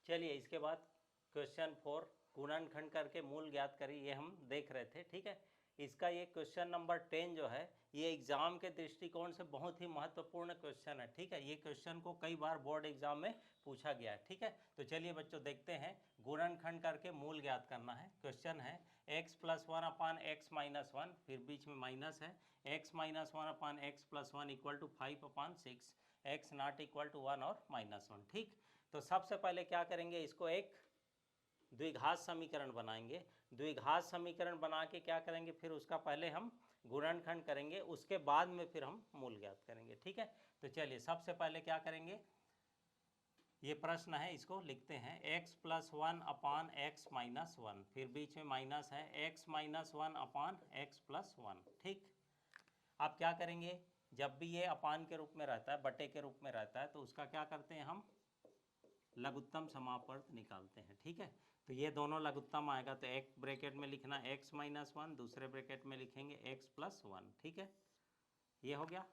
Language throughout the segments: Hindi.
चलिए इसके बाद क्वेश्चन 4 गुणनखंड करके मूल ज्ञात करिए, ये हम देख रहे थे। ठीक है, इसका ये क्वेश्चन नंबर 10 जो है ये एग्जाम के दृष्टिकोण से बहुत ही महत्वपूर्ण क्वेश्चन है। ठीक है, ये क्वेश्चन को कई बार बोर्ड एग्जाम में पूछा गया है। ठीक है, तो चलिए बच्चों देखते हैं। गुणनखंड करके मूल ज्ञात करना है। क्वेश्चन है x + 1 अपान x - 1, फिर बीच में माइनस है, x - 1 upon x + 1 = 5/6, x not equal to 1 और -1। ठीक, तो सबसे पहले क्या करेंगे, इसको एक द्विघात समीकरण बनाएंगे। द्विघात समीकरण बना के क्या करेंगे, फिर उसका पहले हम गुणनखंड करेंगे, उसके बाद में फिर हम मूल ज्ञात करेंगे। ठीक है, तो चलिए सबसे पहले क्या करेंगे, ये प्रश्न है, इसको लिखते हैं। x + 1 अपान x - 1, फिर बीच में माइनस है, x - 1 अपान x + 1। ठीक, अब क्या करेंगे, जब भी ये अपान के रूप में रहता है, बटे के रूप में रहता है, तो उसका क्या करते हैं, हम लघुत्तम समापवर्त निकालते हैं। ठीक है, तो ये दोनों लघुत्तम आएगा, तो एक ब्रैकेट में लिखना x - 1, दूसरे ब्रैकेट में लिखेंगे x + 1। ठीक है, ये हो गया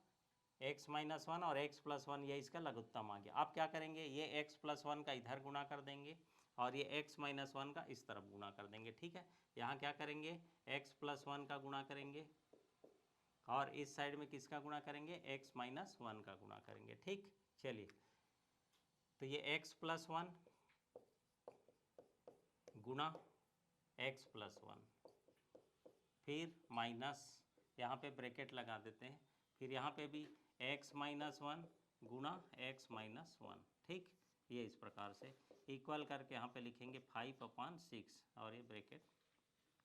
x - 1 और x + 1, ये इसका लघुत्तम आ गया। अब क्या करेंगे, ये x + 1 का इधर गुणा कर देंगे और ये x - 1 का इस तरफ गुणा कर देंगे। ठीक है, यहाँ क्या करेंगे, x + 1 का गुणा करेंगे और इस साइड में किसका गुणा करेंगे, x - 1 का गुणा करेंगे। ठीक, चलिए तो ये x + 1 गुणा x + 1, फिर माइनस, यहाँ पे ब्रैकेट लगा देते हैं, फिर यहाँ पे भी x - 1 गुणा x - 1। ठीक, ये इस प्रकार से इक्वल करके यहाँ पे लिखेंगे 5/6 और ये ब्रैकेट।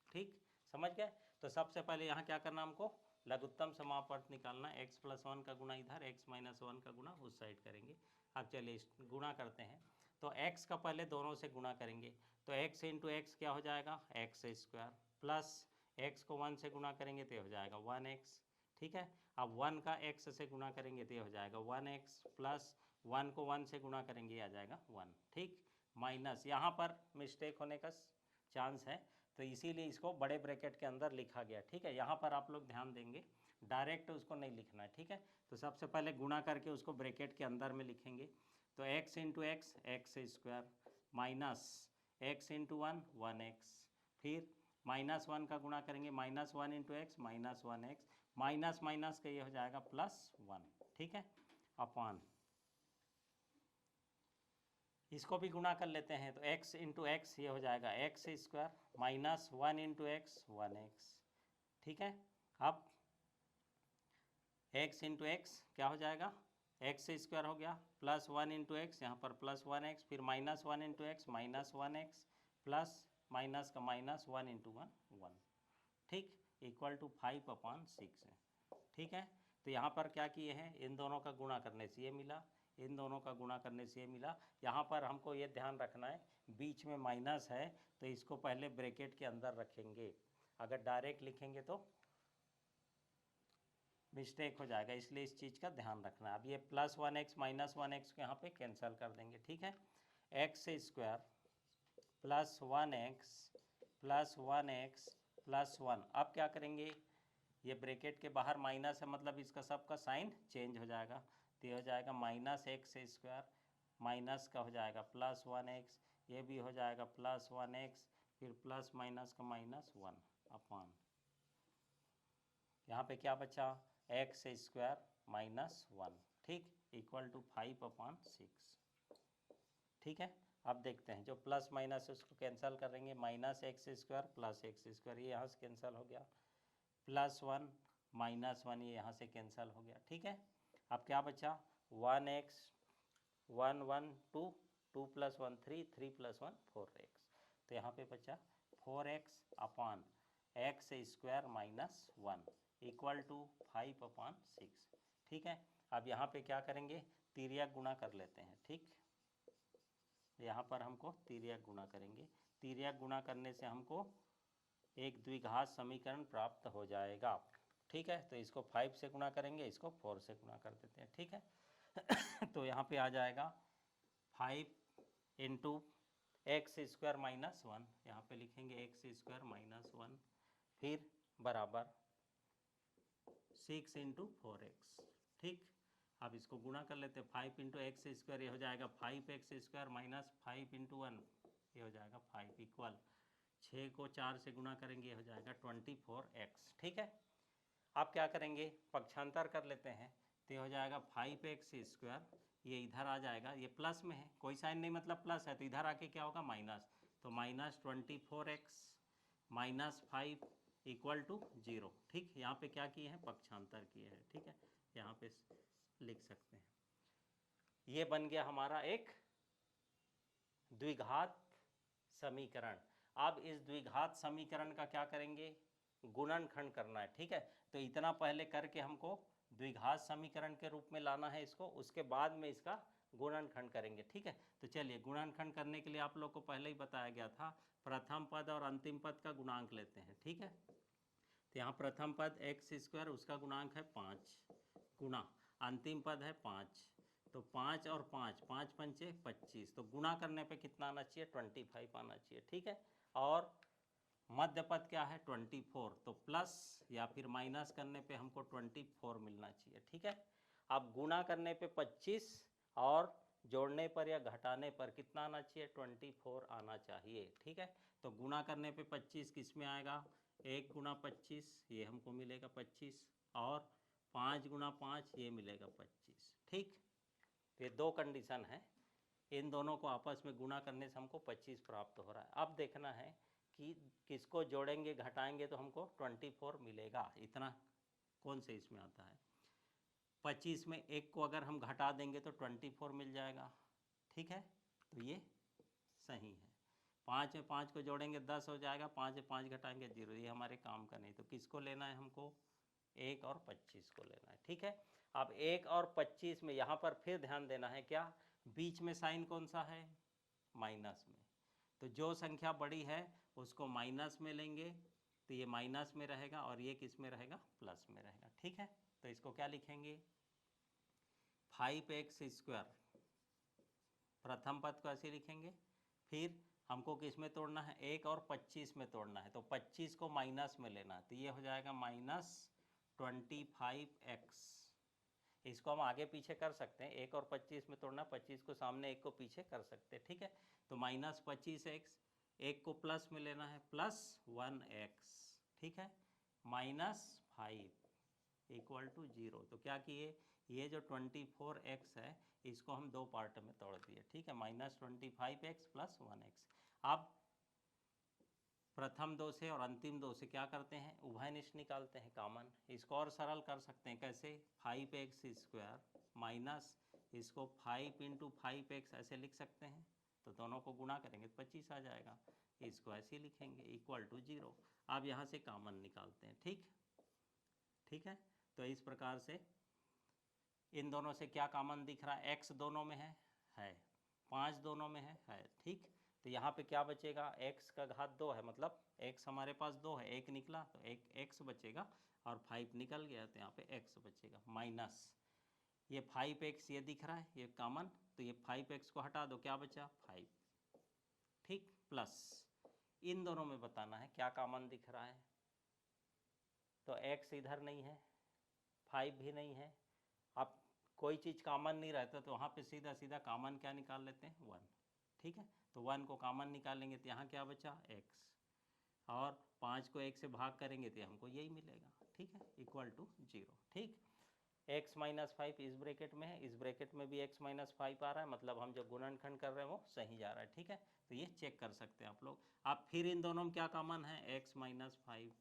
ठीक, समझ गए। तो सबसे पहले यहाँ क्या करना, हमको लघुत्तम समापवर्त निकालना। x + 1 का गुणा इधर, x - 1 का गुणा उस साइड करेंगे। अब चलिए गुणा करते हैं, तो x का पहले दोनों से गुणा करेंगे, तो x × x क्या हो जाएगा, x² प्लस x को 1 से गुणा करेंगे तो हो जाएगा 1x। ठीक है, अब 1 का x से गुणा करेंगे तो हो जाएगा 1x, प्लस 1 को 1 से गुणा करेंगे आ जाएगा 1। ठीक, माइनस, यहाँ पर मिस्टेक होने का चांस है, तो इसीलिए इसको बड़े ब्रैकेट के अंदर लिखा गया। ठीक है, यहाँ पर आप लोग ध्यान देंगे, डायरेक्ट उसको नहीं लिखना है। ठीक है, तो सबसे पहले गुणा करके उसको ब्रैकेट के अंदर में लिखेंगे, तो x × x x² minus x × 1 1x, फिर -1 का गुणा करेंगे, -1 × x -1x, माइनस माइनस का ये हो जाएगा +1। ठीक है, अपान इसको भी गुणा कर लेते हैं, तो x × x ये हो जाएगा x² माइनस 1 × x 1x। ठीक है, अब x × x क्या हो जाएगा, x² हो गया, प्लस 1 × x, यहाँ पर +1x, फिर -1 × x -1x, प्लस माइनस का माइनस 1 × 1 1। ठीक, इक्वल टू 5/6 है। ठीक है, तो यहाँ पर क्या किए हैं, इन दोनों का गुणा करने से ये मिला, इन दोनों का गुणा करने से ये मिला। यहाँ पर हमको ये ध्यान रखना है, बीच में माइनस है तो इसको पहले ब्रैकेट के अंदर रखेंगे, अगर डायरेक्ट लिखेंगे तो मिस्टेक हो जाएगा, इसलिए इस चीज़ का ध्यान रखना है। अब ये +1x -1x को यहाँ पे कैंसिल कर देंगे। ठीक है, x² plus 1x plus 1x plus 1। अब क्या करेंगे, ये ब्रैकेट के बाहर माइनस है, मतलब इसका सबका साइन चेंज हो जाएगा, तो ये हो जाएगा -x² माइनस का हो जाएगा +1x, ये भी हो जाएगा +1x, फिर प्लस माइनस का -1 अपान, यहाँ पे क्या बचा, x² -1। ठीक, इक्वल टू 5/6। ठीक है, अब देखते हैं, जो प्लस माइनस है उसको कैंसिल करेंगे, -x² प्लस x², ये यहाँ से कैंसिल हो गया, +1 -1 ये यहाँ से कैंसिल हो गया। ठीक है, अब क्या बचा, 1x 1 1 2 2 + 1 3 3 + 1 4x, तो यहाँ पे बचा 4x upon x² -1 equal to 5/6। ठीक है, अब यहाँ पे क्या करेंगे, तिर्यक गुणा कर लेते हैं। ठीक, यहाँ पर हमको तिर्यक गुणा करेंगे, तिर्यक गुणा करने से हमको एक द्विघात समीकरण प्राप्त हो जाएगा। ठीक है, तो इसको 5 से गुणा करेंगे, इसको 4 से गुणा कर देते हैं। ठीक है तो यहाँ पे आ जाएगा 5 × x² -1, यहाँ पे लिखेंगे x² -1, फिर बराबर 6 × 4x। ठीक, अब इसको गुणा कर लेते हैं, 5 इंटू एक्स स्क्वायर, ये हो जाएगा 5x² माइनस 5 इंटू 1, ये हो जाएगा 5 इक्वल 6 को 4 से गुणा करेंगे, ये हो जाएगा 24x। ठीक है, आप क्या करेंगे, पक्षांतर कर लेते हैं, तो ये हो जाएगा 5x², ये इधर आ जाएगा, ये प्लस में है, कोई साइन नहीं मतलब प्लस है, तो इधर आके क्या होगा माइनस, तो minus 24x minus 5 equal to 0। ठीक, यहाँ पे क्या किए हैं, पक्षांतर किए हैं। ठीक है, यहाँ पे लिख सकते हैं, ये बन गया हमारा एक द्विघात समीकरण। अब इस द्विघात समीकरण का क्या करेंगे, गुणनखंड करना है। ठीक है, तो इतना पहले करके हमको द्विघात समीकरण के रूप में लाना है इसको, उसके बाद में इसका गुणनखंड करेंगे। ठीक है, तो चलिए गुणनखंड करने के लिए आप लोग को पहले ही बताया गया था, प्रथम पद और अंतिम पद का गुणांक लेते हैं। ठीक है, तो यहाँ प्रथम पद x², उसका गुणांक है 5 गुणा अंतिम पद है 5, तो 5 और 5, 5 पंचे 25, तो गुणा करने पे कितना आना चाहिए, 25 आना चाहिए। ठीक है, और मध्य पद क्या है 24, तो प्लस या फिर माइनस करने पे हमको 24 मिलना चाहिए। ठीक है, अब गुणा करने पे 25 और जोड़ने पर या घटाने पर कितना आना चाहिए, 24 आना चाहिए। ठीक है, तो गुणा करने पे 25 किस में आएगा, 1 गुणा 25, ये हमको मिलेगा 25, और 5 गुणा 5, ये मिलेगा 25। ठीक, ये दो कंडीशन है, इन दोनों को आपस में गुणा करने से हमको 25 प्राप्त हो रहा है। अब देखना है कि किसको जोड़ेंगे घटाएंगे तो हमको 24 मिलेगा, इतना कौन से इसमें आता है। 25 में 1 को अगर हम घटा देंगे तो 24 मिल जाएगा। ठीक है, तो ये सही है। 5 में 5 को जोड़ेंगे 10 हो जाएगा, 5 में 5 घटाएंगे 0, ये हमारे काम का नहीं। तो किसको लेना है हमको, 1 और 25 को लेना है। ठीक है, अब 1 और 25 में यहाँ पर फिर ध्यान देना है, क्या बीच में साइन कौन सा है, माइनस में, तो जो संख्या बड़ी है उसको माइनस में लेंगे, तो ये माइनस में रहेगा और ये किस में रहेगा, प्लस में रहेगा। ठीक है, तो इसको क्या लिखेंगे, 5x², प्रथम पद को ऐसे लिखेंगे, फिर हमको किस में तोड़ना है, 1 और 25 में तोड़ना है, तो 25 को माइनस में लेना है, तो ये हो जाएगा -25x। इसको हम आगे पीछे कर सकते हैं, 1 और 25 में तोड़ना, 25 को सामने 1 को पीछे कर सकते हैं। ठीक है, तो -25x, 1 को प्लस में लेना है, +1x। ठीक है, -5 इक्वल टू 0, तो क्या किए, ये जो 24x है इसको हम दो पार्ट में तोड़ दिए। ठीक है, -25x + 1x। अब प्रथम दो से और अंतिम दो से क्या करते हैं, उभयनिष्ठ निकालते हैं कॉमन। इसको और सरल कर सकते हैं, कैसे, 5x² माइनस इसको 5 × 5x ऐसे लिख सकते हैं, तो दोनों को गुणा करेंगे तो 25 आ जाएगा, इसको ऐसे लिखेंगे इक्वल टू 0। अब यहाँ से कॉमन निकालते हैं। ठीक है, तो इस प्रकार से इन दोनों से क्या कॉमन दिख रहा है, x दोनों में है 5 दोनों में है। ठीक, तो यहाँ पे क्या बचेगा, x का घात 2 है, मतलब x हमारे पास 2 है, 1 निकला तो एक x बचेगा, और 5 निकल गया तो यहाँ पे x बचेगा, माइनस ये 5x ये दिख रहा है, ये कॉमन, तो ये 5x को हटा दो, क्या बचा 5। ठीक, प्लस इन दोनों में बताना है क्या कॉमन दिख रहा है, तो x इधर नहीं है, 5 भी नहीं है। अब कोई चीज़ कॉमन नहीं रहता तो वहाँ पे सीधा सीधा कॉमन क्या निकाल लेते हैं, 1। ठीक है, तो 1 को कॉमन निकालेंगे तो यहाँ क्या बचा, x, और 5 को 1 से भाग करेंगे तो हमको यही मिलेगा। ठीक है, इक्वल टू 0। ठीक, x - 5 इस ब्रैकेट में है, इस ब्रैकेट में भी x - 5 आ रहा है, मतलब हम जो गुणनखंड कर रहे हैं वो सही जा रहा है। ठीक है, तो ये चेक कर सकते हैं आप लोग। अब फिर इन दोनों में क्या कॉमन है, x - 5,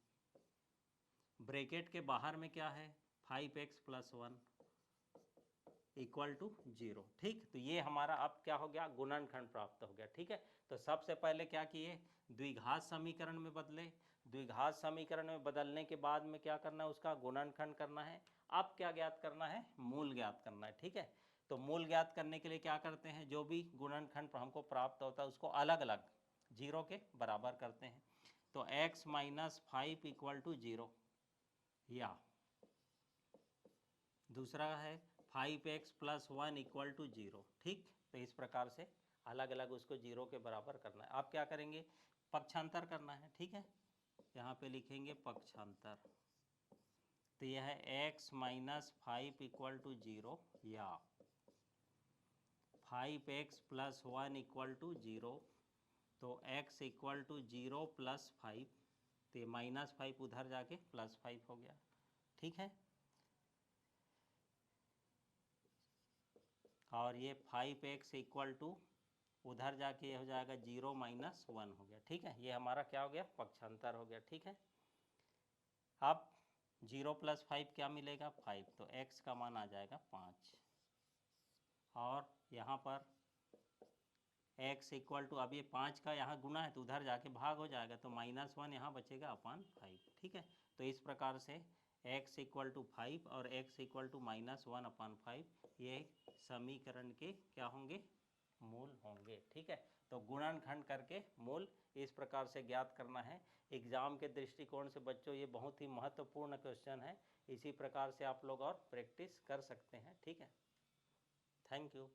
ब्रैकेट के बाहर में क्या है, 5x + 1 इक्वल टू 0। ठीक, तो ये हमारा अब क्या हो गया, गुणनखंड प्राप्त हो गया। ठीक है, तो सबसे पहले क्या किए, द्विघात समीकरण में बदले, द्विघात समीकरण में बदलने के बाद में क्या करना है, उसका गुणनखंड करना है। अब क्या ज्ञात करना है, मूल ज्ञात करना है। ठीक है, तो मूल ज्ञात करने के लिए क्या करते हैं, जो भी गुणनखंड हमको प्राप्त होता है उसको अलग अलग 0 के बराबर करते हैं। तो x - 5 इक्वल टू 0, या दूसरा है 5x + 1 इक्वल टू 0। ठीक, तो इस प्रकार से अलग अलग उसको 0 के बराबर करना है। आप क्या करेंगे, पक्षांतर करना है। ठीक है, यहाँ पे लिखेंगे पक्षांतर, तो यह है x माइनस 5 इक्वल टू 0 या 5x प्लस 1 इक्वल टू 0। तो x इक्वल टू 0 प्लस 5, तो ये माइनस 5 उधर जाके प्लस 5 हो गया, ठीक है। और ये 5x इक्वल टू उधर जाके ये हो जाएगा 0 माइनस 1 हो गया, ठीक है। ये हमारा क्या हो गया, पक्षांतर हो गया, ठीक है। अब 0 प्लस 5 क्या मिलेगा, 5, तो x का मान आ जाएगा 5। और यहाँ पर x इक्वल टू, अब ये 5 का यहाँ गुना है तो उधर जाके भाग हो जाएगा, तो -1 यहाँ बचेगा अपॉन 5, ठीक है। तो इस प्रकार से x इक्वल टू 5 और x इक्वल टू -1 अपॉन 5 ये समीकरण के क्या होंगे, मूल होंगे, ठीक है। तो गुणनखंड करके मूल इस प्रकार से ज्ञात करना है। एग्जाम के दृष्टिकोण से बच्चों ये बहुत ही महत्वपूर्ण क्वेश्चन है। इसी प्रकार से आप लोग और प्रैक्टिस कर सकते हैं, ठीक है। Thank you.